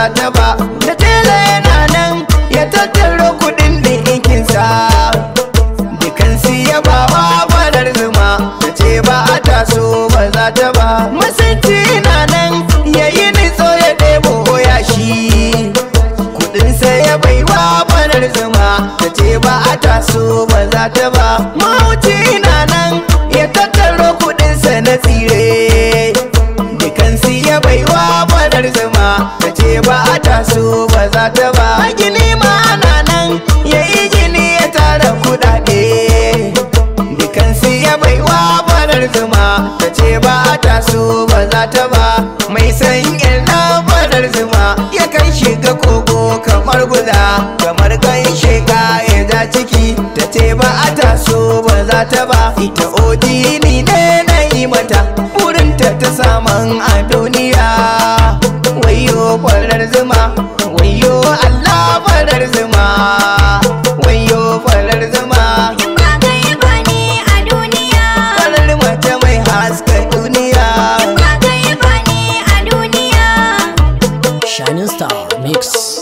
za ta ba. Da tela yana nan ya tattaro kudin ɗinkinsa, dukansu ya bawa farar zuma, ta ce ba a taso ba za ta ba. Masanci na nan ya yi nitso ya ɗebo yashi, kudinsa ya baiwa farar zuma, ta ce ba a taso ba za ta ba. Mahauci na nan ya tattaro kudinsa na tsire, dukansu ya baiwa farar zuma, ta ce ba a taso ba za ta ba. Gini ma na nan ya yi gini ya tara kudade, dukansu ya baiwa farar zuma, ta ce ba a taso ba za ta ba. Mai san na farar zuma ya kan shiga kogo kamar guda, kamar kan sheka ya ja ciki, ta ce ba a taso ba za ta ba. Ita oji ni ne na yi mata, burinta ta saman a duniya. Wayo farar zuma, wayo Allah farar zuma, wayo farar zuma. Farar mace mai haska duniya. Shining Star Mix.